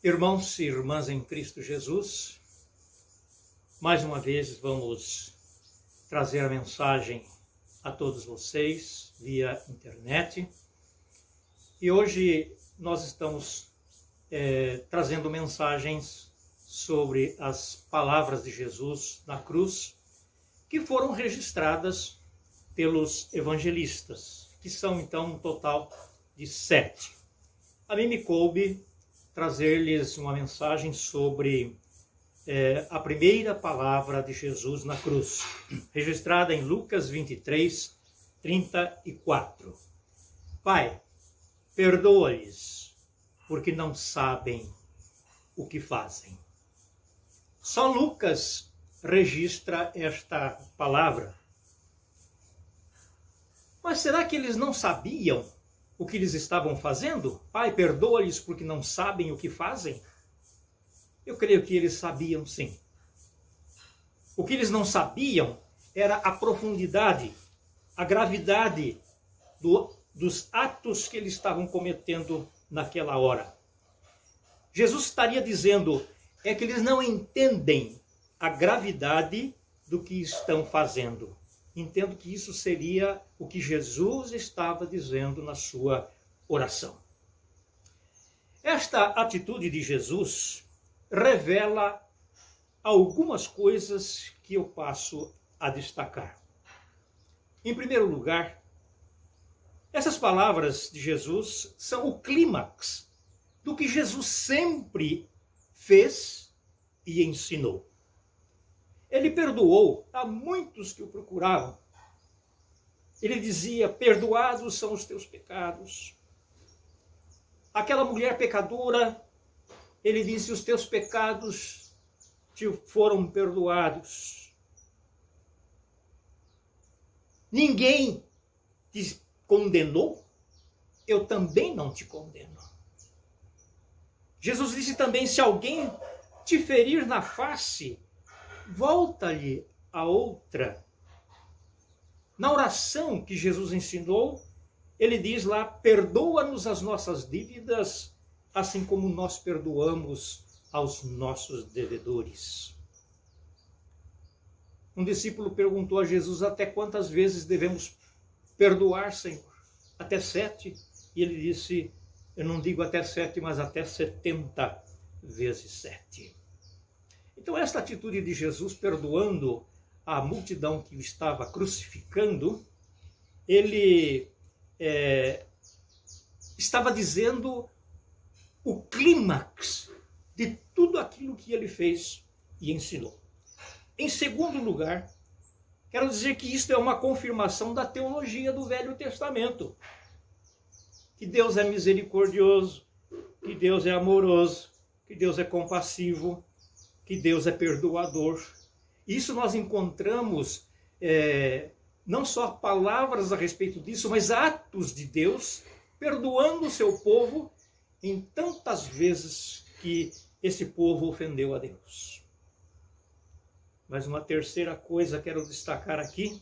Irmãos e irmãs em Cristo Jesus, mais uma vez vamos trazer a mensagem a todos vocês via internet. E hoje nós estamos trazendo mensagens sobre as palavras de Jesus na cruz, que foram registradas pelos evangelistas, que são então um total de 7. A mim me coube trazer-lhes uma mensagem sobre a primeira palavra de Jesus na cruz, registrada em Lucas 23, 34. Pai, perdoa-lhes, porque não sabem o que fazem. Só Lucas registra esta palavra. Mas será que eles não sabiam o que eles estavam fazendo? Pai, perdoa-lhes porque não sabem o que fazem? Eu creio que eles sabiam sim. O que eles não sabiam era a profundidade, a gravidade dos atos que eles estavam cometendo naquela hora. Jesus estaria dizendo que eles não entendem a gravidade do que estão fazendo. Entendo que isso seria o que Jesus estava dizendo na sua oração. Esta atitude de Jesus revela algumas coisas que eu passo a destacar. Em primeiro lugar, essas palavras de Jesus são o clímax do que Jesus sempre fez e ensinou. Ele perdoou a muitos que o procuravam. Ele dizia, perdoados são os teus pecados. Aquela mulher pecadora, ele disse, os teus pecados te foram perdoados. Ninguém te condenou, eu também não te condeno. Jesus disse também, se alguém te ferir na face, volta-lhe a outra. Na oração que Jesus ensinou, ele diz lá, perdoa-nos as nossas dívidas, assim como nós perdoamos aos nossos devedores. Um discípulo perguntou a Jesus, até quantas vezes devemos perdoar, Senhor? Até 7? E ele disse, eu não digo até 7, mas até 70 vezes 7. Então, esta atitude de Jesus perdoando a multidão que o estava crucificando, ele estava dizendo o clímax de tudo aquilo que ele fez e ensinou. Em segundo lugar, quero dizer que isto é uma confirmação da teologia do Velho Testamento. Que Deus é misericordioso, que Deus é amoroso, que Deus é compassivo, que Deus é perdoador. Isso nós encontramos não só palavras a respeito disso, mas atos de Deus perdoando o seu povo em tantas vezes que esse povo ofendeu a Deus. Mas uma terceira coisa quero destacar aqui,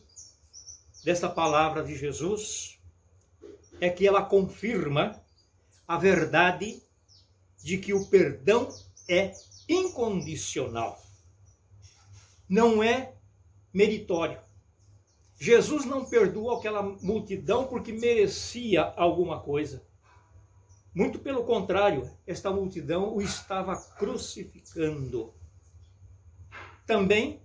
desta palavra de Jesus, é que ela confirma a verdade de que o perdão é incondicional. Não é meritório. Jesus não perdoou aquela multidão porque merecia alguma coisa. Muito pelo contrário, esta multidão o estava crucificando. Também,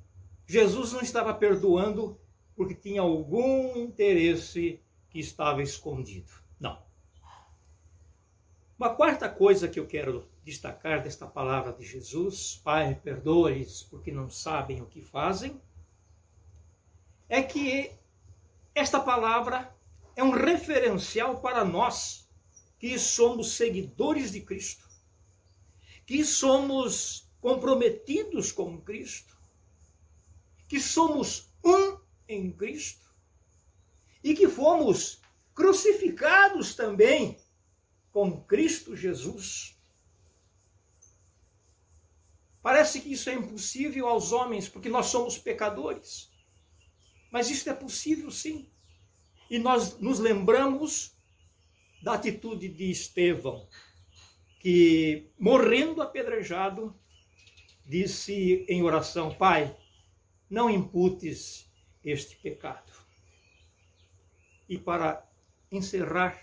Jesus não estava perdoando porque tinha algum interesse que estava escondido. Não. Uma quarta coisa que eu quero destacar desta palavra de Jesus, Pai, perdoa-lhes porque não sabem o que fazem, é que esta palavra é um referencial para nós que somos seguidores de Cristo, que somos comprometidos com Cristo, que somos um em Cristo e que fomos crucificados também com Cristo Jesus. Parece que isso é impossível aos homens, porque nós somos pecadores. Mas isso é possível sim. E nós nos lembramos da atitude de Estevão, que que, morrendo apedrejado, disse em oração: Pai, não imputes este pecado. E para encerrar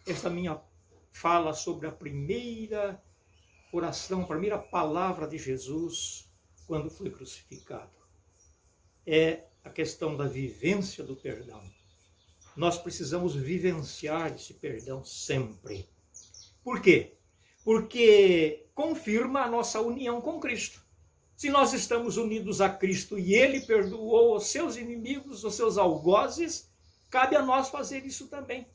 esta minha fala sobre a primeira oração, a primeira palavra de Jesus quando foi crucificado, é a questão da vivência do perdão. Nós precisamos vivenciar esse perdão sempre. Por quê? Porque confirma a nossa união com Cristo. Se nós estamos unidos a Cristo e Ele perdoou os seus inimigos, os seus algozes, cabe a nós fazer isso também.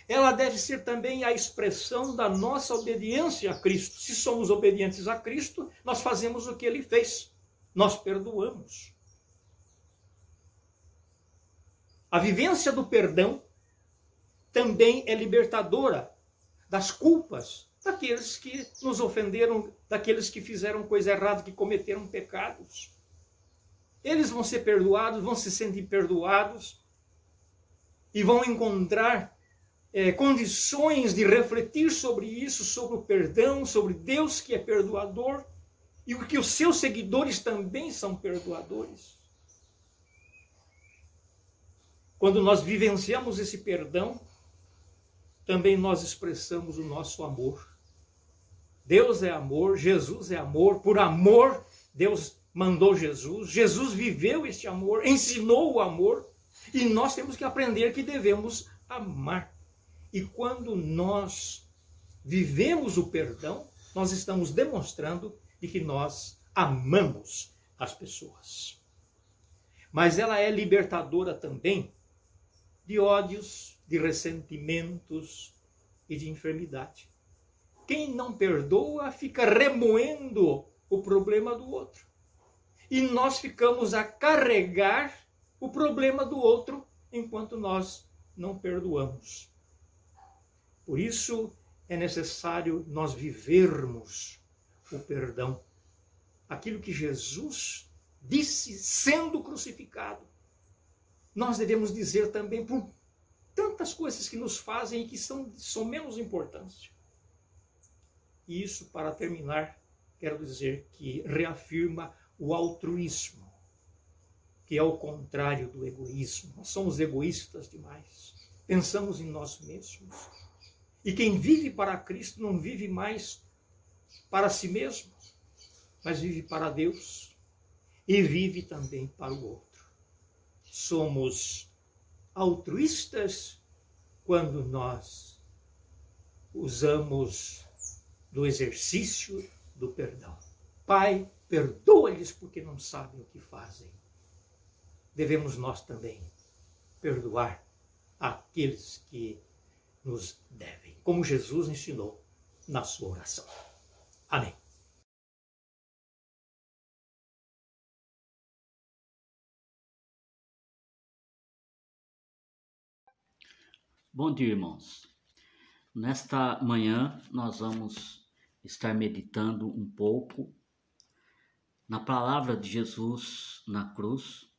Ela deve ser também a expressão da nossa obediência a Cristo. Se somos obedientes a Cristo, nós fazemos o que Ele fez. Nós perdoamos. A vivência do perdão também é libertadora das culpas daqueles que nos ofenderam, daqueles que fizeram coisa errada, que cometeram pecados. Eles vão ser perdoados, vão se sentir perdoados e vão encontrar condições de refletir sobre isso, sobre o perdão, sobre Deus que é perdoador e que os seus seguidores também são perdoadores. Quando nós vivenciamos esse perdão, também nós expressamos o nosso amor. Deus é amor, Jesus é amor, por amor Deus mandou Jesus, Jesus viveu este amor, ensinou o amor, e nós temos que aprender que devemos amar. E quando nós vivemos o perdão, nós estamos demonstrando de que nós amamos as pessoas. Mas ela é libertadora também de ódios, de ressentimentos e de enfermidade. Quem não perdoa fica remoendo o problema do outro. E nós ficamos a carregar o problema do outro enquanto nós não perdoamos. Por isso é necessário nós vivermos o perdão. Aquilo que Jesus disse sendo crucificado. Nós devemos dizer também por tantas coisas que nos fazem e que são menos importância. E isso, para terminar, quero dizer que reafirma o altruísmo, que é o contrário do egoísmo. Nós somos egoístas demais, pensamos em nós mesmos. E quem vive para Cristo não vive mais para si mesmo, mas vive para Deus e vive também para o outro. Somos altruístas quando nós usamos do exercício do perdão. Pai, perdoa-lhes porque não sabem o que fazem. Devemos nós também perdoar aqueles que nos devem, como Jesus ensinou na sua oração. Amém. Bom dia, irmãos. Nesta manhã nós vamos estar meditando um pouco na palavra de Jesus na cruz,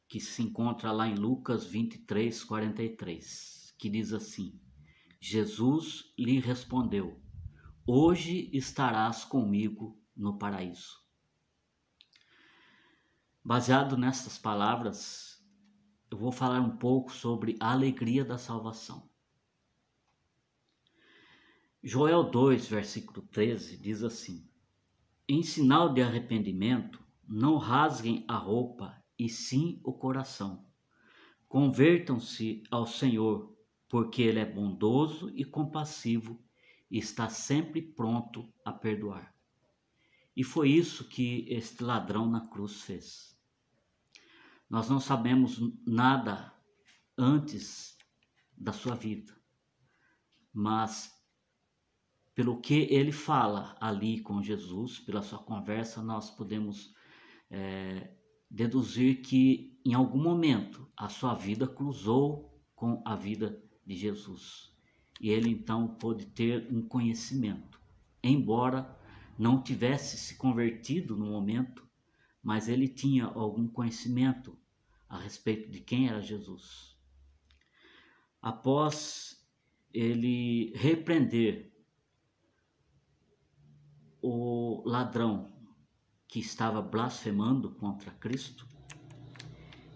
que se encontra lá em Lucas 23:43, que diz assim: Jesus lhe respondeu: hoje estarás comigo no paraíso. Baseado nessas palavras, eu vou falar um pouco sobre a alegria da salvação. Joel 2, versículo 13, diz assim: em sinal de arrependimento, não rasguem a roupa, e sim o coração. Convertam-se ao Senhor, porque Ele é bondoso e compassivo, e está sempre pronto a perdoar. E foi isso que este ladrão na cruz fez. Nós não sabemos nada antes da sua vida, mas pelo que ele fala ali com Jesus, pela sua conversa, nós podemos deduzir que em algum momento a sua vida cruzou com a vida de Jesus. E ele então pôde ter um conhecimento, embora não tivesse se convertido no momento, mas ele tinha algum conhecimento a respeito de quem era Jesus. Após ele repreender o ladrão que estava blasfemando contra Cristo,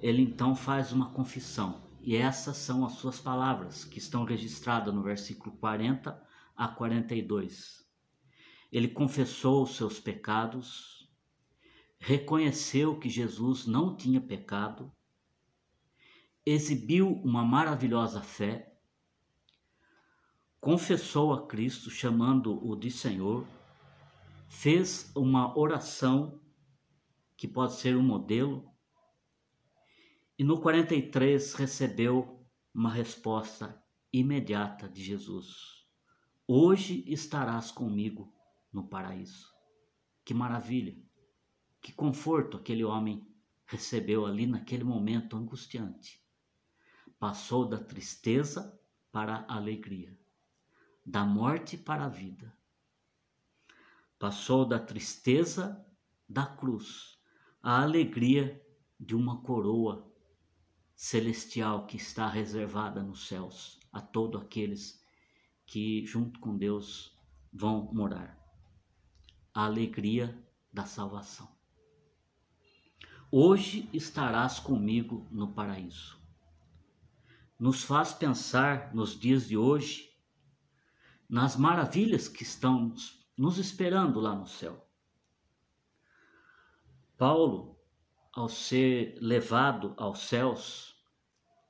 ele então faz uma confissão. E essas são as suas palavras, que estão registradas no versículo 40 a 42. Ele confessou os seus pecados, reconheceu que Jesus não tinha pecado, exibiu uma maravilhosa fé, confessou a Cristo, chamando-o de Senhor, fez uma oração que pode ser um modelo, e no 43 recebeu uma resposta imediata de Jesus: hoje estarás comigo no paraíso. Que maravilha, que conforto aquele homem recebeu ali naquele momento angustiante. Passou da tristeza para a alegria, da morte para a vida. Passou da tristeza da cruz à alegria de uma coroa celestial que está reservada nos céus a todos aqueles que junto com Deus vão morar. A alegria da salvação. Hoje estarás comigo no paraíso. Nos faz pensar nos dias de hoje, nas maravilhas que estão nos esperando lá no céu. Paulo, ao ser levado aos céus,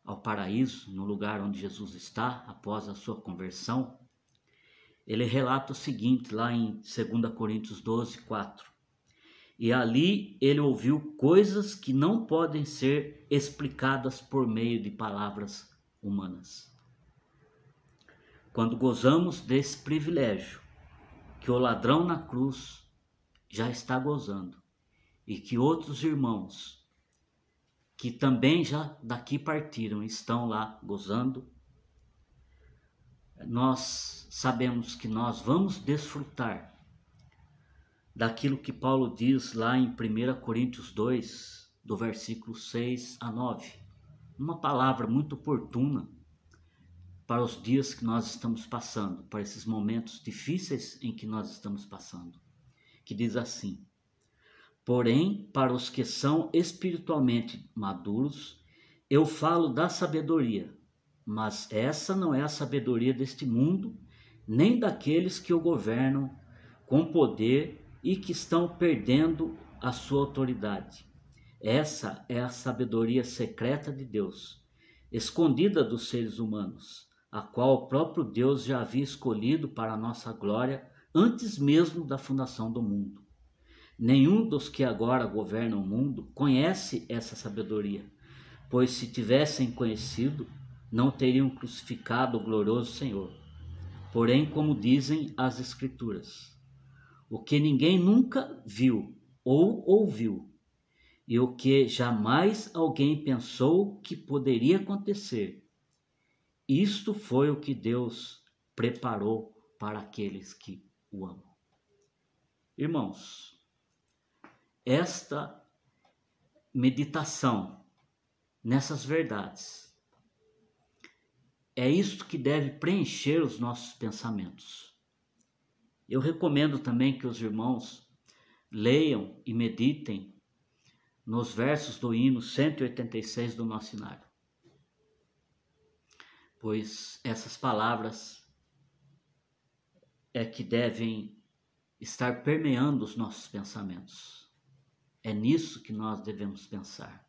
ao paraíso, no lugar onde Jesus está, após a sua conversão, ele relata o seguinte, lá em 2 Coríntios 12, 4. E ali ele ouviu coisas que não podem ser explicadas por meio de palavras humanas. Quando gozamos desse privilégio, que o ladrão na cruz já está gozando, e que outros irmãos que também já daqui partiram estão lá gozando, nós sabemos que nós vamos desfrutar daquilo que Paulo diz lá em 1 Coríntios 2, do versículo 6 a 9. Uma palavra muito oportuna para os dias que nós estamos passando, para esses momentos difíceis em que nós estamos passando, que diz assim: porém, para os que são espiritualmente maduros, eu falo da sabedoria, mas essa não é a sabedoria deste mundo, nem daqueles que o governam com poder e que estão perdendo a sua autoridade. Essa é a sabedoria secreta de Deus, escondida dos seres humanos, a qual o próprio Deus já havia escolhido para a nossa glória antes mesmo da fundação do mundo. Nenhum dos que agora governam o mundo conhece essa sabedoria, pois se tivessem conhecido, não teriam crucificado o glorioso Senhor. Porém, como dizem as Escrituras, o que ninguém nunca viu ou ouviu, e o que jamais alguém pensou que poderia acontecer, isto foi o que Deus preparou para aqueles que o amam. Irmãos, esta meditação nessas verdades é isto que deve preencher os nossos pensamentos. Eu recomendo também que os irmãos leiam e meditem nos versos do hino 186 do nosso hinário, pois essas palavras é que devem estar permeando os nossos pensamentos. É nisso que nós devemos pensar,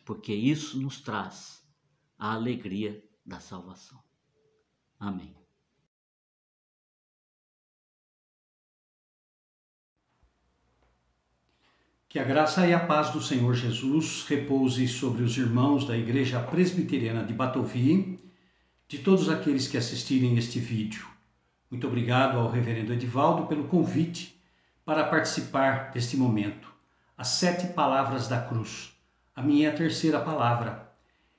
porque isso nos traz a alegria da salvação. Amém. Que a graça e a paz do Senhor Jesus repouse sobre os irmãos da Igreja Presbiteriana de Batovi, de todos aqueles que assistirem este vídeo. Muito obrigado ao reverendo Edivaldo pelo convite para participar deste momento. As 7 palavras da cruz. A minha é a terceira palavra.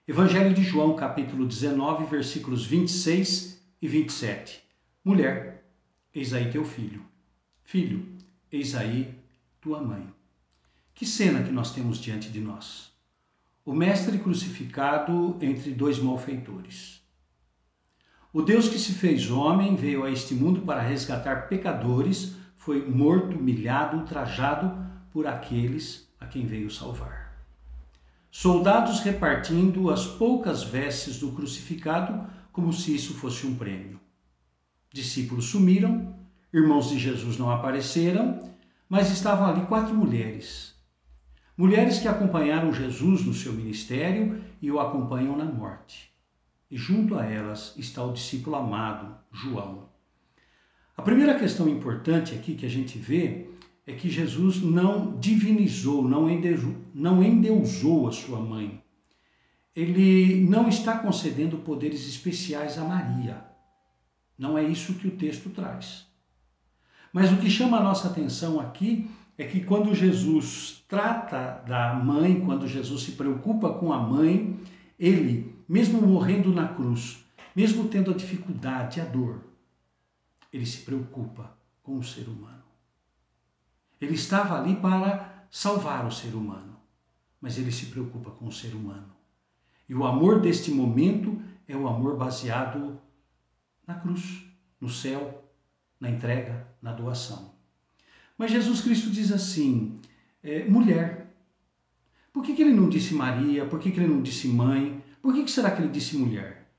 Evangelho de João, capítulo 19, versículos 26 e 27. Mulher, eis aí teu filho. Filho, eis aí tua mãe. Que cena que nós temos diante de nós? O Mestre crucificado entre 2 malfeitores. O Deus que se fez homem veio a este mundo para resgatar pecadores foi morto, humilhado, ultrajado por aqueles a quem veio salvar. Soldados repartindo as poucas vestes do crucificado como se isso fosse um prêmio. Discípulos sumiram, irmãos de Jesus não apareceram, mas estavam ali 4 mulheres. Mulheres que acompanharam Jesus no seu ministério e o acompanham na morte. E junto a elas está o discípulo amado, João. A primeira questão importante aqui que a gente vê é que Jesus não divinizou, não endeusou a sua mãe. Ele não está concedendo poderes especiais a Maria. Não é isso que o texto traz. Mas o que chama a nossa atenção aqui é que quando Jesus trata da mãe, quando Jesus se preocupa com a mãe, ele, mesmo morrendo na cruz, mesmo tendo a dificuldade, a dor, ele se preocupa com o ser humano. Ele estava ali para salvar o ser humano, mas ele se preocupa com o ser humano. E o amor deste momento é o amor baseado na cruz, no céu, na entrega, na doação. Mas Jesus Cristo diz assim, mulher. Por que ele não disse Maria? Por que ele não disse mãe? Por que será que ele disse mulher?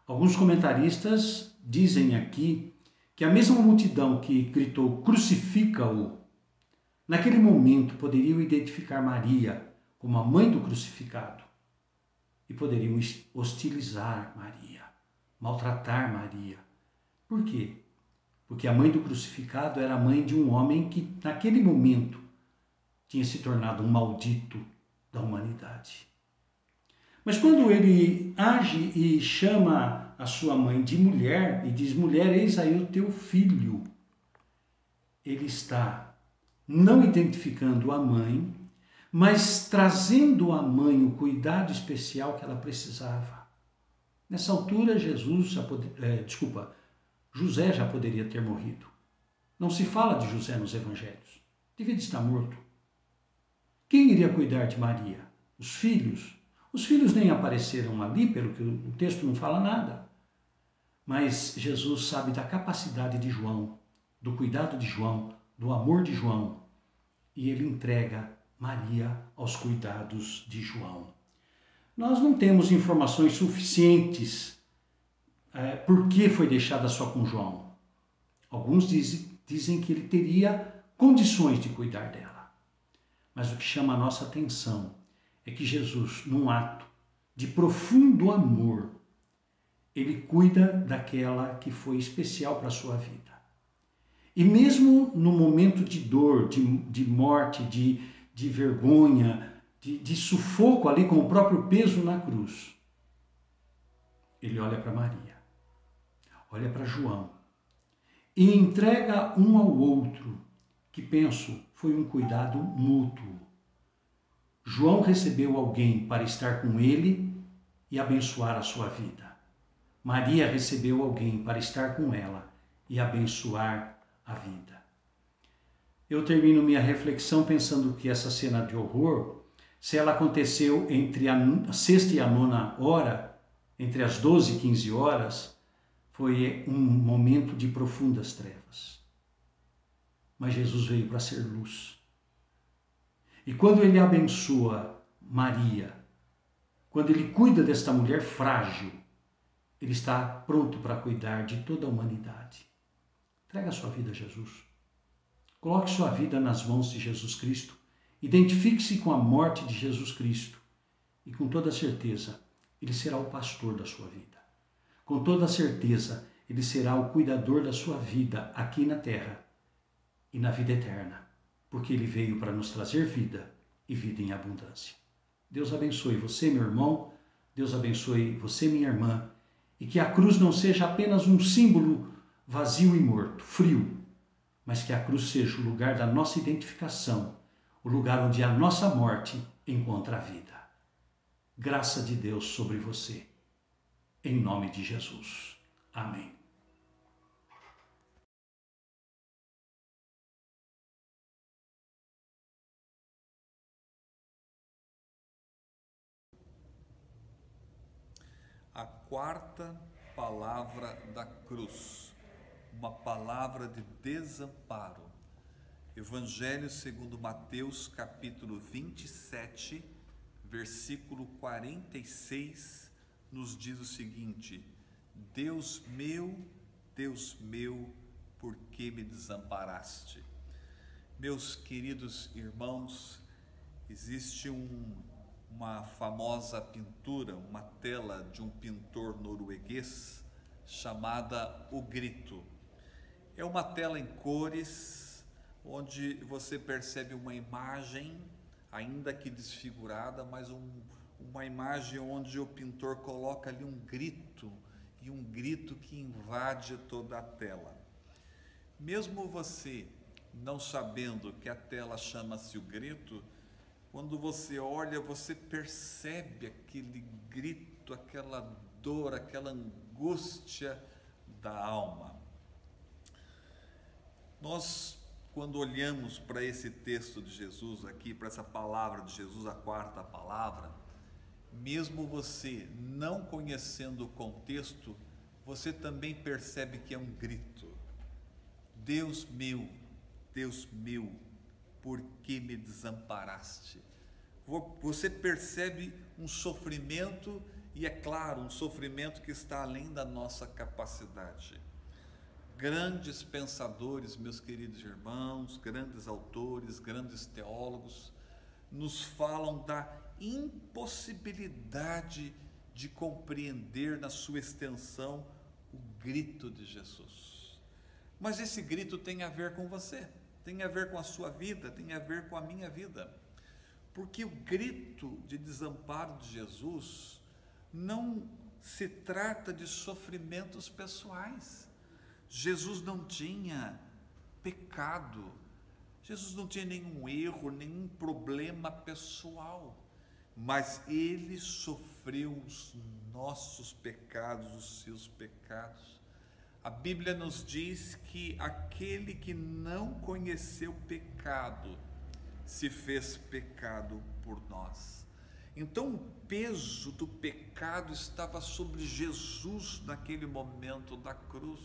Alguns comentaristas dizem aqui que a mesma multidão que gritou crucifica-o, naquele momento poderiam identificar Maria como a mãe do crucificado e poderiam hostilizar Maria, maltratar Maria. Por quê? Porque a mãe do crucificado era a mãe de um homem que, naquele momento, tinha se tornado um maldito da humanidade. Mas quando ele age e chama a sua mãe de mulher e diz, mulher, eis aí o teu filho, ele está não identificando a mãe, mas trazendo à mãe o cuidado especial que ela precisava. Nessa altura, José já poderia ter morrido. Não se fala de José nos evangelhos. Devia de estar morto. Quem iria cuidar de Maria? Os filhos? Os filhos nem apareceram ali, pelo que o texto não fala nada. Mas Jesus sabe da capacidade de João, do cuidado de João, do amor de João. E ele entrega Maria aos cuidados de João. Nós não temos informações suficientes por que foi deixada só com João. Alguns dizem que ele teria condições de cuidar dela. Mas o que chama a nossa atenção é que Jesus, num ato de profundo amor, ele cuida daquela que foi especial para a sua vida. E mesmo no momento de dor, de morte, de vergonha, de sufoco ali com o próprio peso na cruz, ele olha para Maria, olha para João e entrega um ao outro, que penso foi um cuidado mútuo. João recebeu alguém para estar com ele e abençoar a sua vida. Maria recebeu alguém para estar com ela e abençoar a vida. Eu termino minha reflexão pensando que essa cena de horror, se ela aconteceu entre a 6ª e a 9ª hora, entre as 12 e 15 horas, foi um momento de profundas trevas. Mas Jesus veio para ser luz. E quando ele abençoa Maria, quando ele cuida desta mulher frágil, ele está pronto para cuidar de toda a humanidade. Entrega a sua vida a Jesus. Coloque sua vida nas mãos de Jesus Cristo. Identifique-se com a morte de Jesus Cristo. E com toda certeza, ele será o pastor da sua vida. Com toda certeza, ele será o cuidador da sua vida aqui na terra e na vida eterna, porque ele veio para nos trazer vida e vida em abundância. Deus abençoe você, meu irmão. Deus abençoe você, minha irmã. E que a cruz não seja apenas um símbolo vazio e morto, frio, mas que a cruz seja o lugar da nossa identificação, o lugar onde a nossa morte encontra a vida. Graça de Deus sobre você. Em nome de Jesus. Amém. A quarta palavra da cruz. uma palavra de desamparo. Evangelho segundo Mateus, capítulo 27, versículo 46, nos diz o seguinte: Deus meu, por que me desamparaste? Meus queridos irmãos, existe uma famosa pintura, uma tela de um pintor norueguês chamada O Grito. É uma tela em cores, onde você percebe uma imagem, ainda que desfigurada, mas uma imagem onde o pintor coloca ali um grito, e um grito que invade toda a tela. Mesmo você não sabendo que a tela chama-se O Grito, quando você olha, você percebe aquele grito, aquela dor, aquela angústia da alma. Nós, quando olhamos para esse texto de Jesus aqui, para essa palavra de Jesus, a quarta palavra, mesmo você não conhecendo o contexto, você também percebe que é um grito. Deus meu, por que me desamparaste? Você percebe um sofrimento, e é claro, um sofrimento que está além da nossa capacidade. Grandes pensadores, meus queridos irmãos, grandes autores, grandes teólogos, nos falam da impossibilidade de compreender na sua extensão o grito de Jesus. Mas esse grito tem a ver com você, tem a ver com a sua vida, tem a ver com a minha vida. Porque o grito de desamparo de Jesus não se trata de sofrimentos pessoais. Jesus não tinha pecado, Jesus não tinha nenhum erro, nenhum problema pessoal, mas Ele sofreu os nossos pecados, os seus pecados. A Bíblia nos diz que aquele que não conheceu pecado se fez pecado por nós. Então o peso do pecado estava sobre Jesus naquele momento da cruz.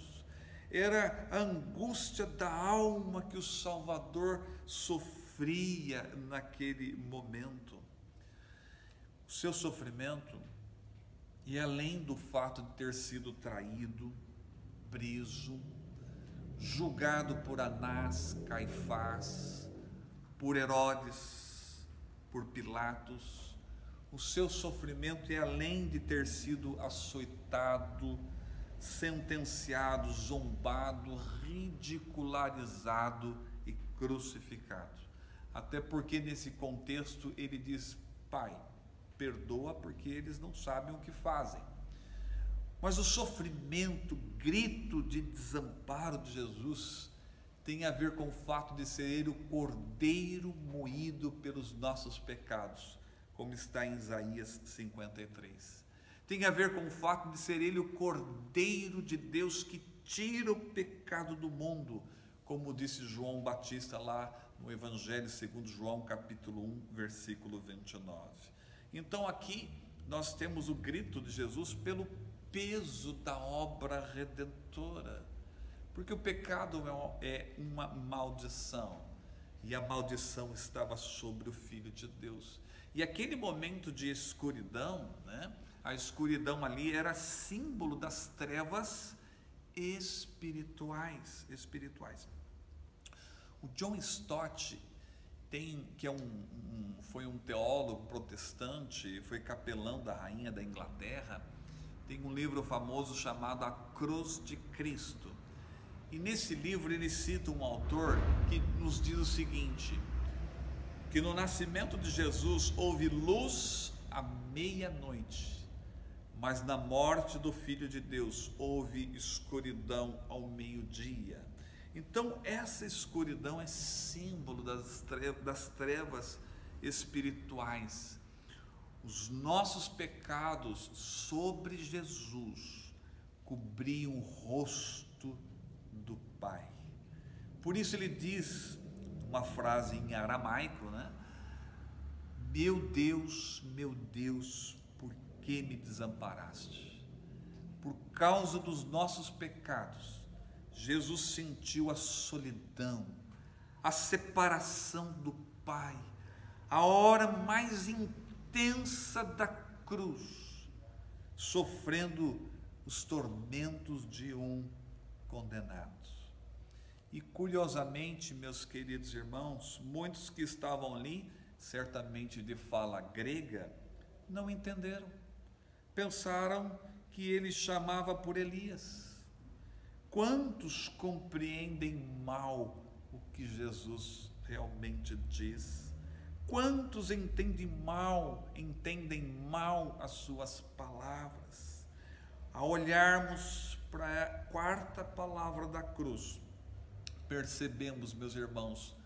Era a angústia da alma que o Salvador sofria naquele momento. O seu sofrimento, e além do fato de ter sido traído, preso, julgado por Anás, Caifás, por Herodes, por Pilatos, o seu sofrimento é além de ter sido açoitado, sentenciado, zombado, ridicularizado e crucificado. Até porque nesse contexto ele diz: Pai, perdoa porque eles não sabem o que fazem. Mas o sofrimento, o grito de desamparo de Jesus tem a ver com o fato de ser Ele o cordeiro moído pelos nossos pecados, como está em Isaías 53. Tem a ver com o fato de ser Ele o cordeiro de Deus que tira o pecado do mundo, como disse João Batista lá no Evangelho segundo João, capítulo 1, versículo 29. Então aqui nós temos o grito de Jesus pelo peso da obra redentora, porque o pecado é uma maldição, e a maldição estava sobre o Filho de Deus. E aquele momento de escuridão, né? A escuridão ali era símbolo das trevas espirituais. O John Stott foi um teólogo protestante, foi capelão da rainha da Inglaterra, tem um livro famoso chamado A Cruz de Cristo. E nesse livro ele cita um autor que nos diz o seguinte: que no nascimento de Jesus houve luz à meia-noite, mas na morte do Filho de Deus houve escuridão ao meio-dia. Então essa escuridão é símbolo das trevas espirituais. Os nossos pecados sobre Jesus cobriam o rosto do Pai. Por isso ele diz uma frase em aramaico, né? Meu Deus, por que me desamparaste? Por causa dos nossos pecados, Jesus sentiu a solidão, a separação do Pai, a hora mais intensa da cruz, sofrendo os tormentos de um condenado. E curiosamente, meus queridos irmãos, muitos que estavam ali, certamente de fala grega, não entenderam. Pensaram que ele chamava por Elias. Quantos compreendem mal o que Jesus realmente diz? Quantos entendem mal as suas palavras? Ao olharmos para a quarta palavra da cruz, percebemos, meus irmãos,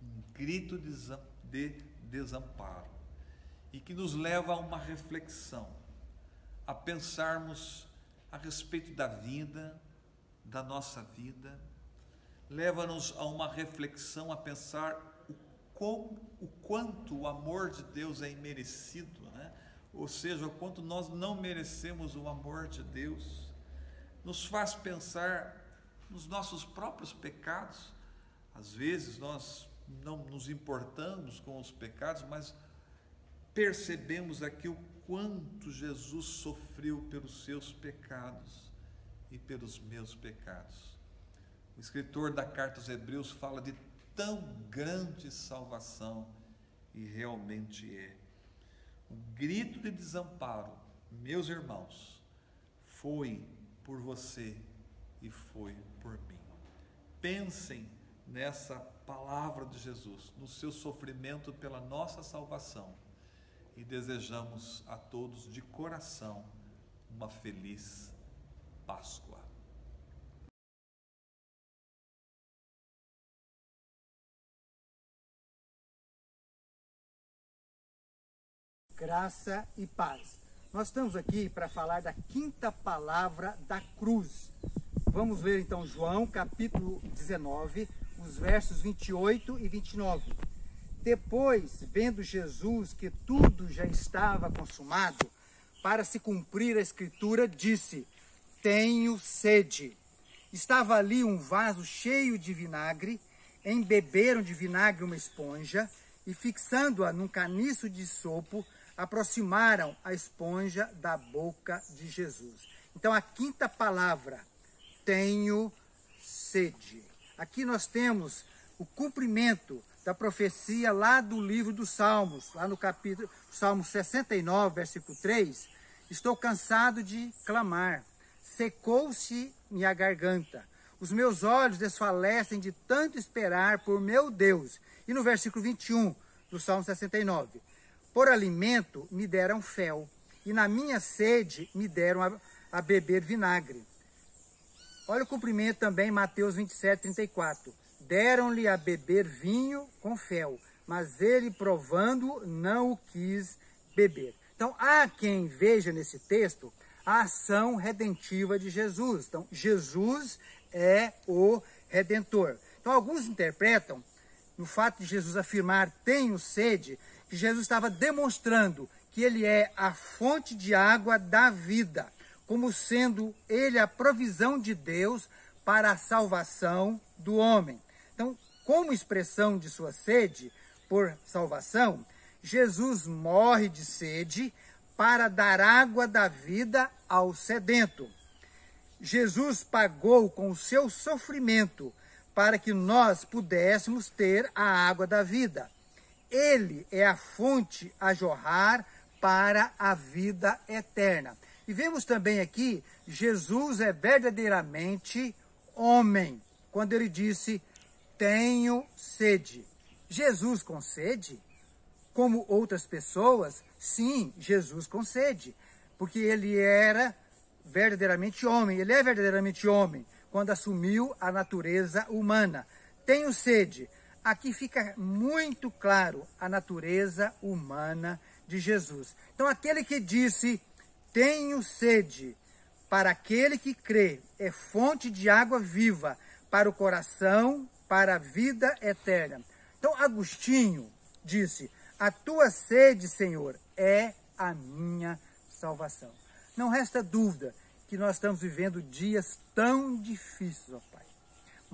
um grito de desamparo, e que nos leva a uma reflexão, a pensarmos a respeito da vida, da nossa vida, leva-nos a uma reflexão, a pensar o quanto o amor de Deus é imerecido, né? Ou seja, o quanto nós não merecemos o amor de Deus, nos faz pensar nos nossos próprios pecados. Às vezes nós não nos importamos com os pecados, mas percebemos aqui o quanto Jesus sofreu pelos seus pecados e pelos meus pecados. O escritor da carta aos Hebreus fala de tão grande salvação, e realmente é. O grito de desamparo, meus irmãos, foi por você e foi por mim. Pensem nessa palavra de Jesus, no seu sofrimento pela nossa salvação, e desejamos a todos de coração uma feliz Páscoa. Graça e paz. Nós estamos aqui para falar da quinta palavra da cruz. Vamos ler então João capítulo 19, os versos 28 e 29. Depois, vendo Jesus que tudo já estava consumado, para se cumprir a escritura, disse: tenho sede. Estava ali um vaso cheio de vinagre, embeberam de vinagre uma esponja, e fixando-a num caniço de sopo, aproximaram a esponja da boca de Jesus. Então, a quinta palavra, tenho sede. Aqui nós temos o cumprimento da profecia lá do livro dos Salmos, lá no capítulo Salmo 69, versículo 3. Estou cansado de clamar, secou-se minha garganta, os meus olhos desfalecem de tanto esperar por meu Deus. E no versículo 21 do Salmo 69, por alimento me deram fel, e na minha sede me deram a beber vinagre. Olha o cumprimento também, Mateus 27, 34. Deram-lhe a beber vinho com fel, mas ele, provando, não o quis beber. Então, há quem veja nesse texto a ação redentiva de Jesus. Então, Jesus é o Redentor. Então, alguns interpretam, no fato de Jesus afirmar, tenho sede, que Jesus estava demonstrando que ele é a fonte de água da vida, como sendo ele a provisão de Deus para a salvação do homem. Então, como expressão de sua sede por salvação, Jesus morre de sede para dar água da vida ao sedento. Jesus pagou com o seu sofrimento para que nós pudéssemos ter a água da vida. Ele é a fonte a jorrar para a vida eterna. E vemos também aqui, Jesus é verdadeiramente homem, quando ele disse, tenho sede. Jesus com sede? Como outras pessoas? Sim, Jesus com sede, porque ele era verdadeiramente homem, ele é verdadeiramente homem, quando assumiu a natureza humana. Tenho sede. Aqui fica muito claro a natureza humana de Jesus. Então, aquele que disse, tenho sede, para aquele que crê, é fonte de água viva para o coração, para a vida eterna. Então, Agostinho disse, a tua sede, Senhor, é a minha salvação. Não resta dúvida que nós estamos vivendo dias tão difíceis, ó Pai.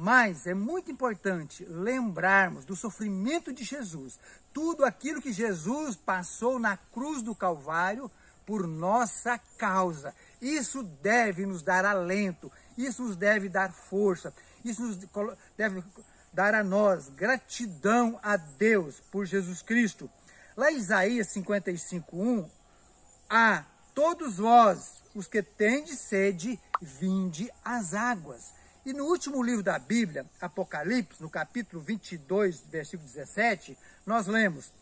Mas é muito importante lembrarmos do sofrimento de Jesus. Tudo aquilo que Jesus passou na cruz do Calvário por nossa causa. Isso deve nos dar alento, isso nos deve dar força, isso nos deve dar a nós gratidão a Deus por Jesus Cristo. Lá em Isaías 55:1, a todos vós, os que tendes sede, vinde às águas. E no último livro da Bíblia, Apocalipse, no capítulo 22, versículo 17, nós lemos: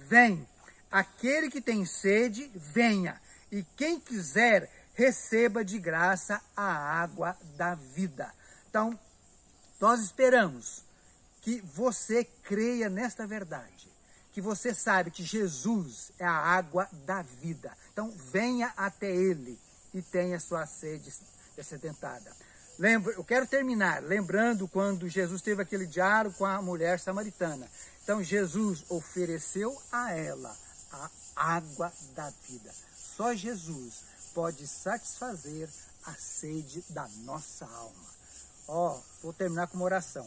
vem, aquele que tem sede, venha, e quem quiser, receba de graça a água da vida. Então, nós esperamos que você creia nesta verdade, que você sabe que Jesus é a água da vida. Então, venha até Ele e tenha sua sede dessedentada. Eu quero terminar lembrando quando Jesus teve aquele diálogo com a mulher samaritana. Então, Jesus ofereceu a ela a água da vida. Só Jesus pode satisfazer a sede da nossa alma. Vou terminar com uma oração.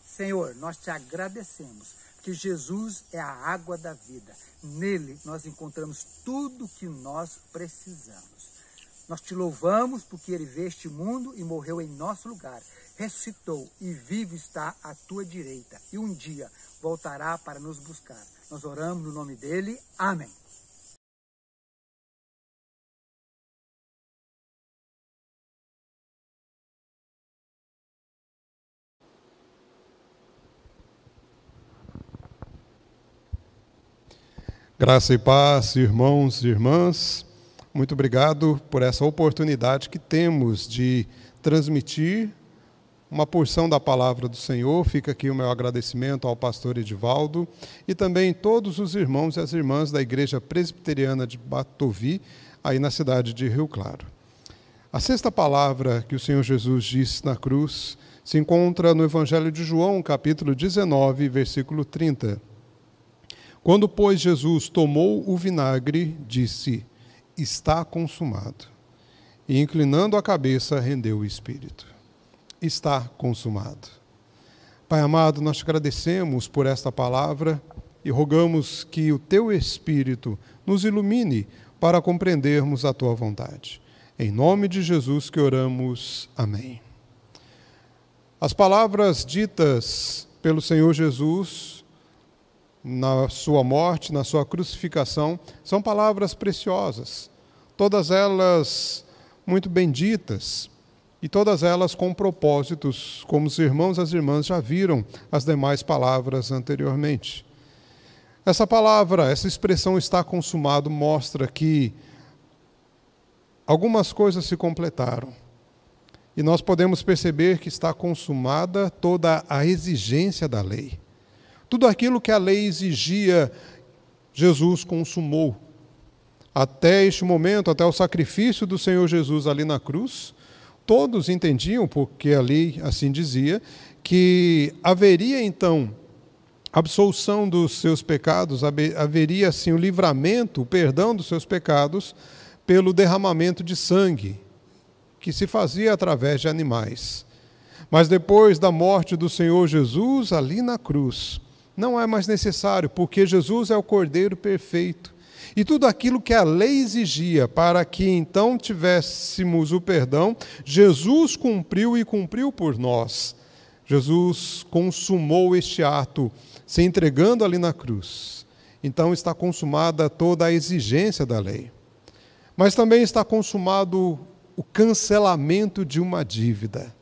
Senhor, nós te agradecemos, porque Jesus é a água da vida. Nele nós encontramos tudo o que nós precisamos. Nós te louvamos porque Ele veio este mundo e morreu em nosso lugar. Ressuscitou e vivo está à tua direita. E um dia voltará para nos buscar. Nós oramos no nome dEle. Amém. Graça e paz, irmãos e irmãs. Muito obrigado por essa oportunidade que temos de transmitir uma porção da palavra do Senhor. Fica aqui o meu agradecimento ao pastor Edivaldo e também todos os irmãos e as irmãs da Igreja Presbiteriana de Batovi, aí na cidade de Rio Claro. A sexta palavra que o Senhor Jesus disse na cruz se encontra no Evangelho de João, capítulo 19, versículo 30. Quando, pois, Jesus tomou o vinagre, disse: está consumado. E, inclinando a cabeça, rendeu o espírito. Está consumado. Pai amado, nós te agradecemos por esta palavra e rogamos que o teu Espírito nos ilumine para compreendermos a tua vontade. Em nome de Jesus que oramos. Amém. As palavras ditas pelo Senhor Jesus na sua morte, na sua crucificação, são palavras preciosas, todas elas muito benditas e todas elas com propósitos, como os irmãos e as irmãs já viram as demais palavras anteriormente. Essa palavra, essa expressão está consumado, mostra que algumas coisas se completaram. E nós podemos perceber que está consumada toda a exigência da lei. Tudo aquilo que a lei exigia, Jesus consumou. Até este momento, até o sacrifício do Senhor Jesus ali na cruz, todos entendiam, porque a lei assim dizia, que haveria então absolução dos seus pecados, haveria assim o livramento, o perdão dos seus pecados, pelo derramamento de sangue, que se fazia através de animais. Mas depois da morte do Senhor Jesus ali na cruz, não é mais necessário, porque Jesus é o Cordeiro perfeito. E tudo aquilo que a lei exigia para que então tivéssemos o perdão, Jesus cumpriu e cumpriu por nós. Jesus consumou este ato, se entregando ali na cruz. Então está consumada toda a exigência da lei. Mas também está consumado o cancelamento de uma dívida.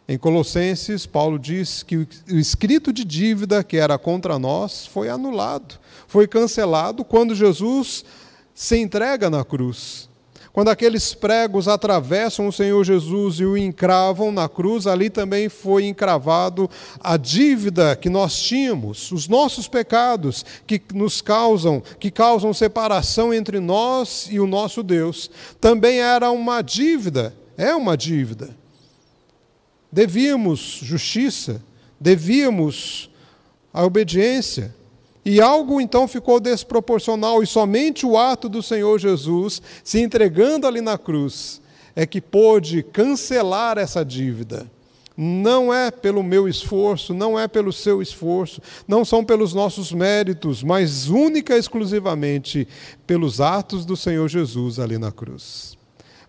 Em Colossenses, Paulo diz que o escrito de dívida que era contra nós foi anulado, foi cancelado quando Jesus se entrega na cruz. Quando aqueles pregos atravessam o Senhor Jesus e o encravam na cruz, ali também foi encravado a dívida que nós tínhamos, os nossos pecados que causam separação entre nós e o nosso Deus. Também era uma dívida, é uma dívida. Devíamos justiça, devíamos a obediência, e algo então ficou desproporcional, e somente o ato do Senhor Jesus, se entregando ali na cruz, é que pôde cancelar essa dívida. Não é pelo meu esforço, não é pelo seu esforço, não são pelos nossos méritos, mas única e exclusivamente pelos atos do Senhor Jesus ali na cruz.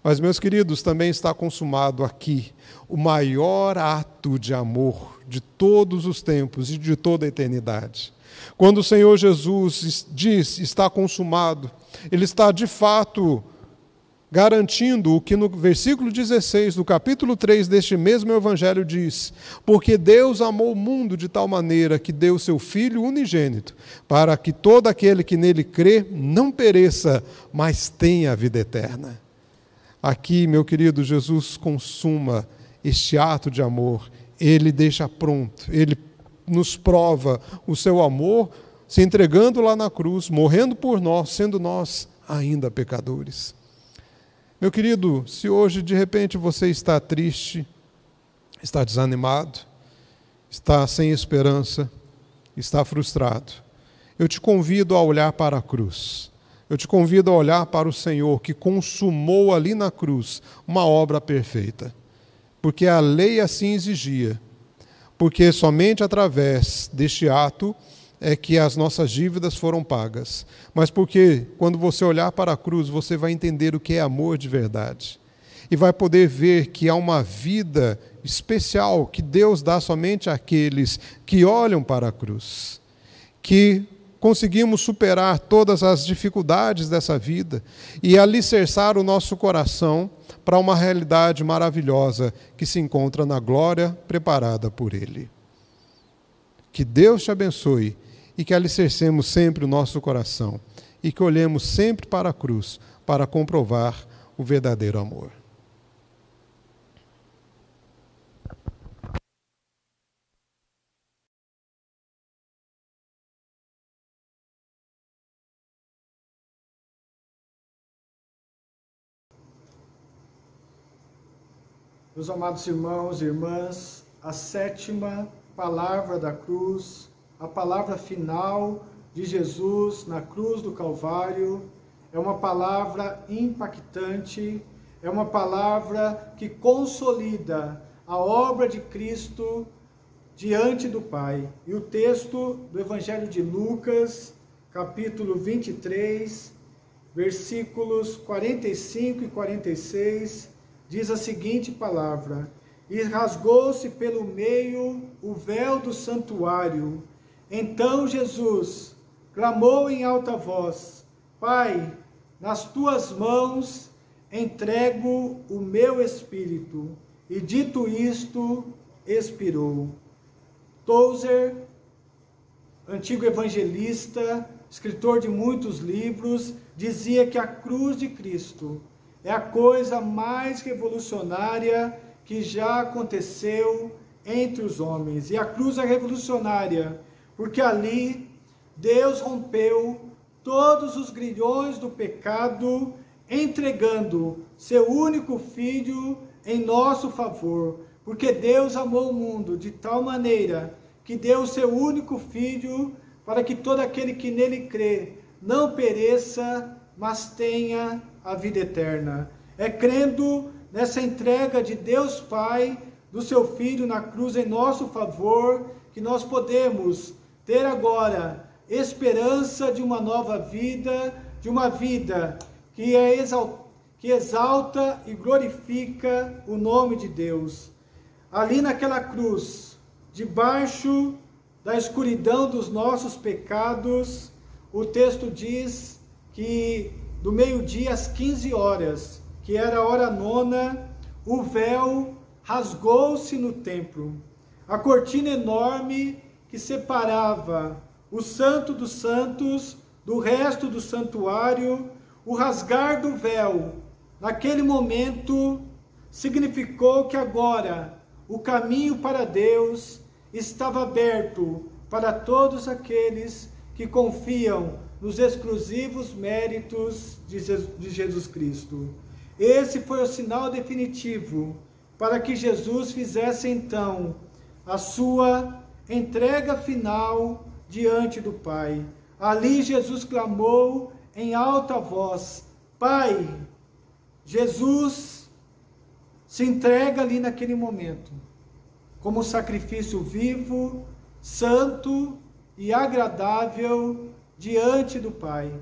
Mas, meus queridos, também está consumado aqui o maior ato de amor de todos os tempos e de toda a eternidade. Quando o Senhor Jesus diz está consumado, Ele está de fato garantindo o que no versículo 16 do capítulo 3 deste mesmo Evangelho diz: porque Deus amou o mundo de tal maneira que deu o seu Filho unigênito, para que todo aquele que nele crê não pereça, mas tenha a vida eterna. Aqui, meu querido, Jesus consuma este ato de amor, Ele deixa pronto, Ele nos prova o seu amor, se entregando lá na cruz, morrendo por nós, sendo nós ainda pecadores. Meu querido, se hoje de repente você está triste, está desanimado, está sem esperança, está frustrado, eu te convido a olhar para a cruz. Eu te convido a olhar para o Senhor que consumou ali na cruz uma obra perfeita. Porque a lei assim exigia. Porque somente através deste ato é que as nossas dívidas foram pagas. Mas porque quando você olhar para a cruz, você vai entender o que é amor de verdade. E vai poder ver que há uma vida especial que Deus dá somente àqueles que olham para a cruz. Que conseguimos superar todas as dificuldades dessa vida e alicerçar o nosso coração para uma realidade maravilhosa que se encontra na glória preparada por Ele. Que Deus te abençoe e que alicercemos sempre o nosso coração e que olhemos sempre para a cruz para comprovar o verdadeiro amor. Meus amados irmãos e irmãs, a sétima palavra da cruz, a palavra final de Jesus na cruz do Calvário, é uma palavra impactante, é uma palavra que consolida a obra de Cristo diante do Pai. E o texto do Evangelho de Lucas, capítulo 23, versículos 45 e 46, diz a seguinte palavra: e rasgou-se pelo meio o véu do santuário. Então Jesus clamou em alta voz: Pai, nas tuas mãos entrego o meu espírito. E dito isto, expirou. Tozer, antigo evangelista, escritor de muitos livros, dizia que a cruz de Cristo é a coisa mais revolucionária que já aconteceu entre os homens. E a cruz é revolucionária porque ali Deus rompeu todos os grilhões do pecado, entregando seu único Filho em nosso favor. Porque Deus amou o mundo de tal maneira que deu o seu único Filho para que todo aquele que nele crê não pereça, mas tenha a vida eterna. É crendo nessa entrega de Deus Pai, do seu Filho na cruz em nosso favor, que nós podemos ter agora esperança de uma nova vida, de uma vida que exalta e glorifica o nome de Deus. Ali naquela cruz, debaixo da escuridão dos nossos pecados, o texto diz que do meio-dia às 15 horas, que era a hora nona, o véu rasgou-se no templo. A cortina enorme que separava o Santo dos Santos do resto do santuário, o rasgar do véu, naquele momento, significou que agora o caminho para Deus estava aberto para todos aqueles que confiam nos exclusivos méritos de Jesus Cristo. Esse foi o sinal definitivo para que Jesus fizesse então a sua entrega final diante do Pai. Ali Jesus clamou em alta voz: Pai. Jesus se entrega ali naquele momento. como sacrifício vivo, santo e agradável diante do Pai.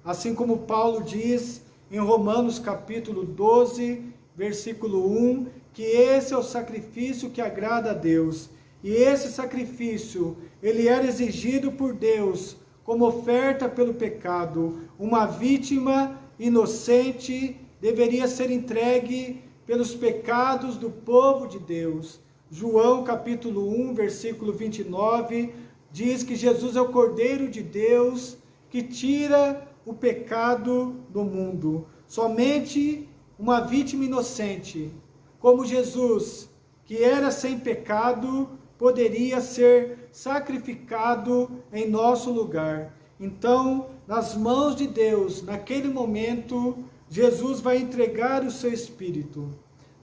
Assim como Paulo diz em Romanos capítulo 12, versículo 1, que esse é o sacrifício que agrada a Deus. E esse sacrifício, ele era exigido por Deus como oferta pelo pecado. Uma vítima inocente deveria ser entregue pelos pecados do povo de Deus. João capítulo 1, versículo 29, diz que Jesus é o Cordeiro de Deus que tira o pecado do mundo. Somente uma vítima inocente, como Jesus, que era sem pecado, poderia ser sacrificado em nosso lugar. Então, nas mãos de Deus, naquele momento, Jesus vai entregar o seu espírito.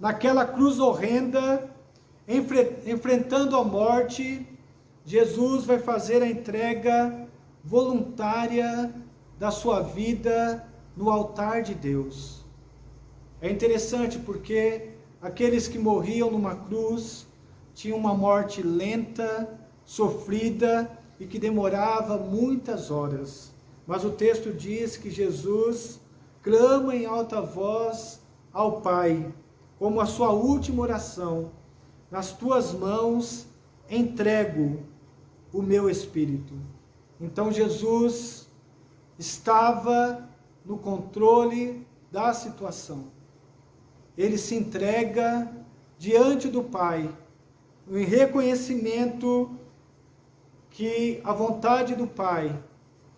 Naquela cruz horrenda, enfrentando a morte, Jesus vai fazer a entrega voluntária da sua vida no altar de Deus. É interessante porque aqueles que morriam numa cruz tinham uma morte lenta, sofrida e que demorava muitas horas. Mas o texto diz que Jesus clama em alta voz ao Pai, como a sua última oração: nas tuas mãos entrego o meu espírito. Então Jesus estava no controle da situação. Ele se entrega diante do Pai, em reconhecimento que a vontade do Pai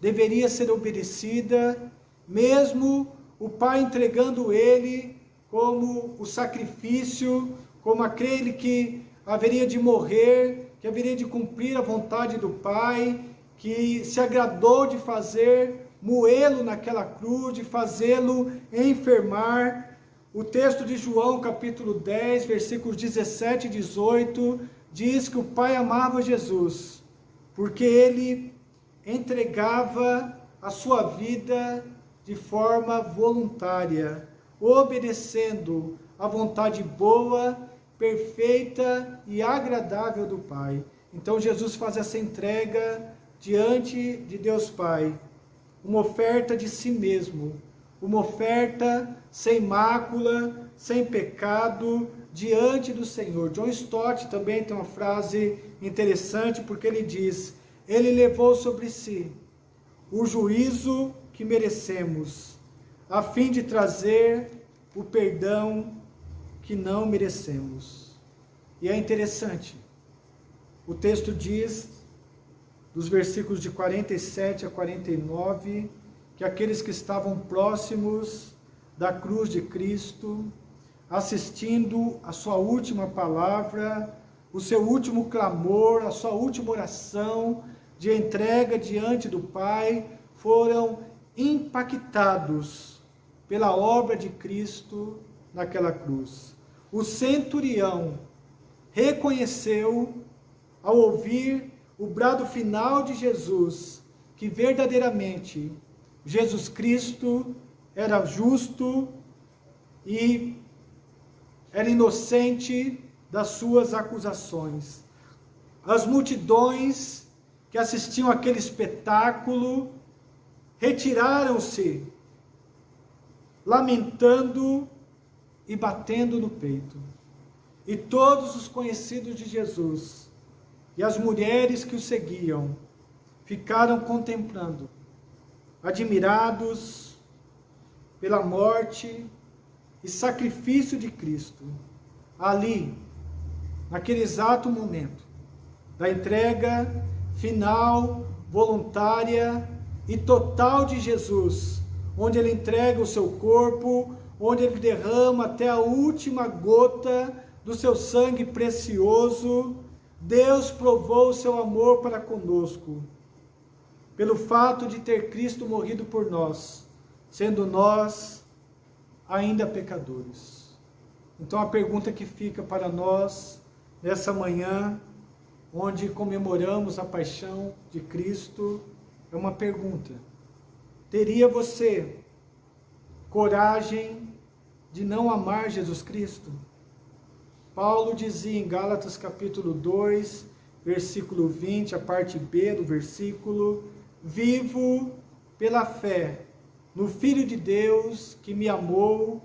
deveria ser obedecida, mesmo o Pai entregando ele como o sacrifício, como aquele que haveria de morrer, que haveria de cumprir a vontade do Pai, que se agradou de fazer moê-lo naquela cruz, de fazê-lo enfermar. O texto de João, capítulo 10, versículos 17 e 18, diz que o Pai amava Jesus, porque ele entregava a sua vida de forma voluntária, obedecendo à vontade boa, perfeita e agradável do Pai. Então Jesus faz essa entrega diante de Deus Pai, uma oferta de si mesmo, uma oferta sem mácula, sem pecado, diante do Senhor. John Stott também tem uma frase interessante, porque ele diz: ele levou sobre si o juízo que merecemos, a fim de trazer o perdão que não merecemos. E é interessante, o texto diz, dos versículos de 47 a 49, que aqueles que estavam próximos da cruz de Cristo, assistindo a sua última palavra, o seu último clamor, a sua última oração de entrega diante do Pai, foram impactados pela obra de Cristo naquela cruz. O centurião reconheceu, ao ouvir o brado final de Jesus, que verdadeiramente Jesus Cristo era justo e era inocente das suas acusações. As multidões que assistiam aquele espetáculo retiraram-se, lamentando e batendo no peito. E todos os conhecidos de Jesus e as mulheres que o seguiam ficaram contemplando, admirados pela morte e sacrifício de Cristo, ali, naquele exato momento da entrega final, voluntária e total de Jesus, onde ele entrega o seu corpo, onde ele derrama até a última gota do seu sangue precioso. Deus provou o seu amor para conosco, pelo fato de ter Cristo morrido por nós, sendo nós ainda pecadores. Então a pergunta que fica para nós nessa manhã, onde comemoramos a paixão de Cristo, é uma pergunta: teria você coragem de não amar Jesus Cristo? Paulo dizia em Gálatas capítulo 2, versículo 20, a parte B do versículo: vivo pela fé no Filho de Deus que me amou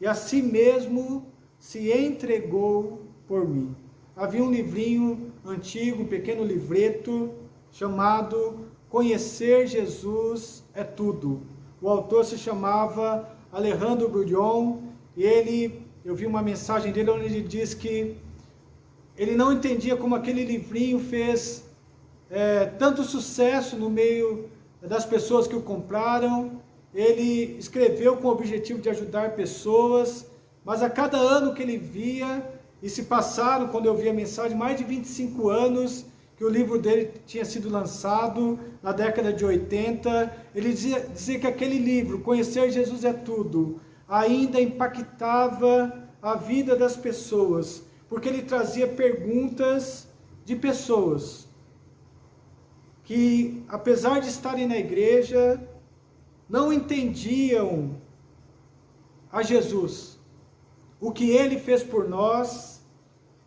e a si mesmo se entregou por mim. Havia um livrinho antigo, um pequeno livreto, chamado Conhecer Jesus é Tudo. O autor se chamava Alejandro Burion, e eu vi uma mensagem dele onde ele diz que ele não entendia como aquele livrinho fez tanto sucesso no meio das pessoas que o compraram. Ele escreveu com o objetivo de ajudar pessoas, mas a cada ano que ele via, e se passaram, quando eu vi a mensagem, mais de 25 anos que o livro dele tinha sido lançado, na década de 80, ele dizia que aquele livro, Conhecer Jesus é Tudo, ainda impactava a vida das pessoas, porque ele trazia perguntas de pessoas que, apesar de estarem na igreja, não entendiam a Jesus, o que ele fez por nós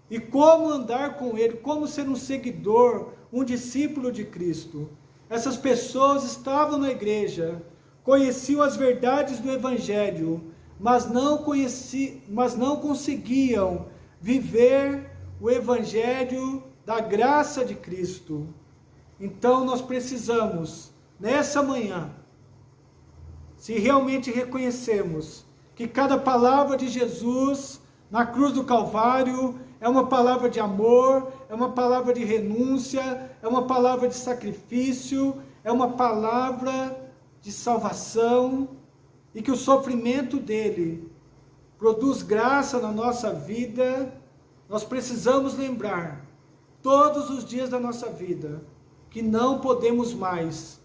e como andar com ele, como ser um seguidor, um discípulo de Cristo. Essas pessoas estavam na igreja, conheciam as verdades do Evangelho, mas não conseguiam viver o Evangelho da graça de Cristo. Então nós precisamos, nessa manhã, se realmente reconhecemos que cada palavra de Jesus na cruz do Calvário é uma palavra de amor, é uma palavra de renúncia, é uma palavra de sacrifício, é uma palavra de salvação, e que o sofrimento dele produz graça na nossa vida, nós precisamos lembrar, todos os dias da nossa vida, que não podemos mais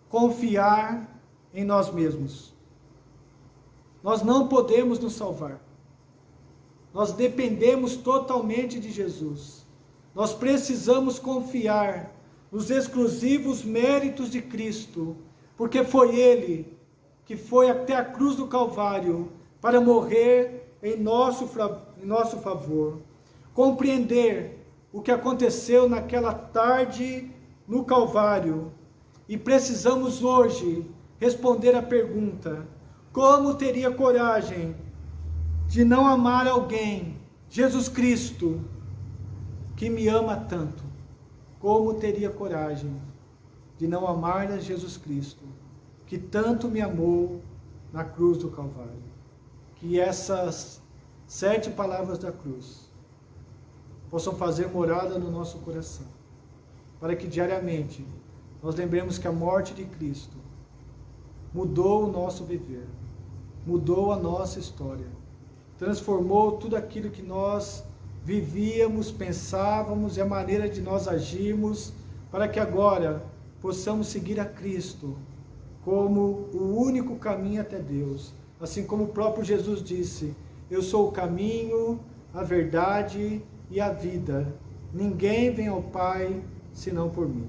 confiar em nós mesmos. Nós não podemos nos salvar. Nós dependemos totalmente de Jesus. Nós precisamos confiar nos exclusivos méritos de Cristo, porque foi Ele que foi até a cruz do Calvário para morrer em nosso favor. Compreender o que aconteceu naquela tarde no Calvário. E precisamos hoje responder a pergunta: como teria coragem de não amar alguém, Jesus Cristo, que me ama tanto? Como teria coragem de não amar a Jesus Cristo, que tanto me amou na cruz do Calvário? Que essas 7 palavras da cruz possam fazer morada no nosso coração, para que diariamente nós lembremos que a morte de Cristo mudou o nosso viver, mudou a nossa história, transformou tudo aquilo que nós vivíamos, pensávamos e a maneira de nós agirmos, para que agora possamos seguir a Cristo como o único caminho até Deus. Assim como o próprio Jesus disse: eu sou o caminho, a verdade e a vida. Ninguém vem ao Pai senão por mim.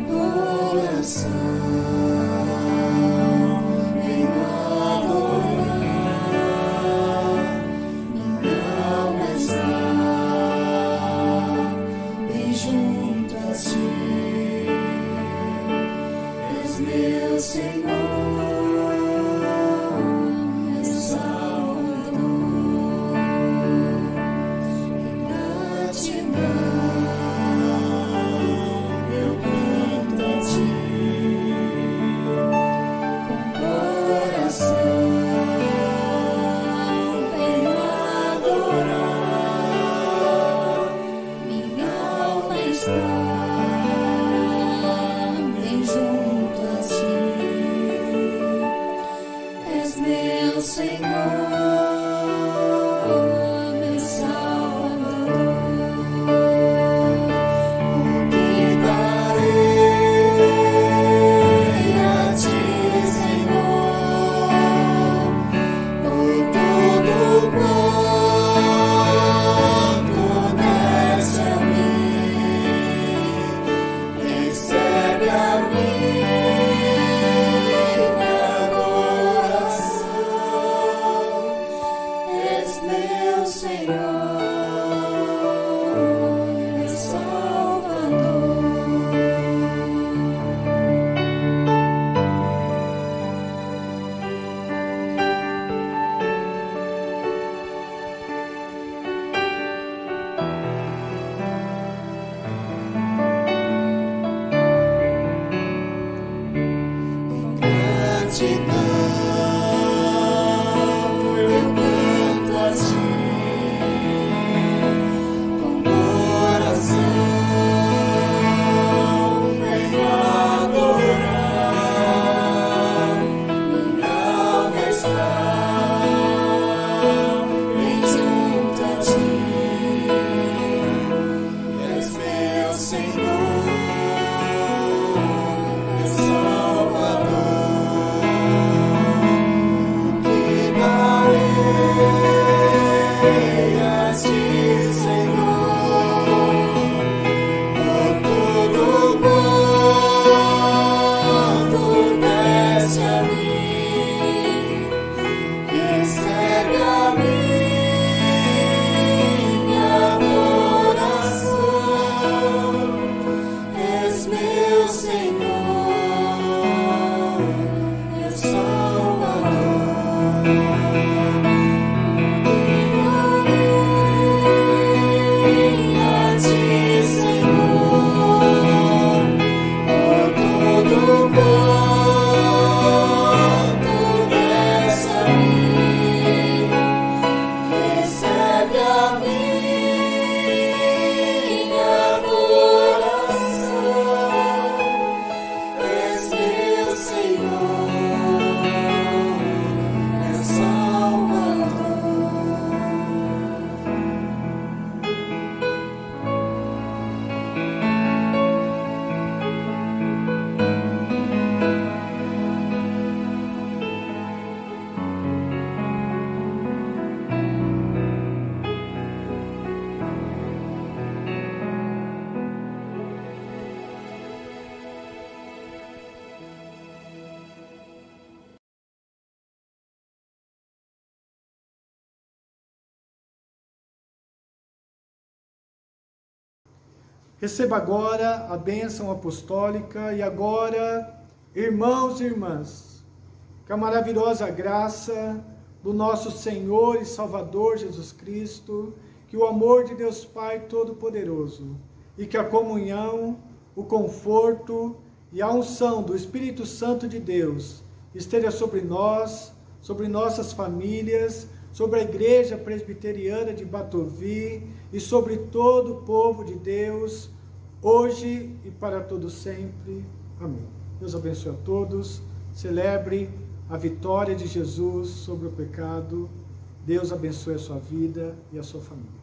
Coração Receba agora a bênção apostólica e agora, irmãos e irmãs, que a maravilhosa graça do nosso Senhor e Salvador Jesus Cristo, que o amor de Deus Pai Todo-Poderoso e que a comunhão, o conforto e a unção do Espírito Santo de Deus esteja sobre nós, sobre nossas famílias, sobre a Igreja Presbiteriana de Batovi e sobre todo o povo de Deus, hoje e para todo sempre. Amém. Deus abençoe a todos. Celebre a vitória de Jesus sobre o pecado. Deus abençoe a sua vida e a sua família.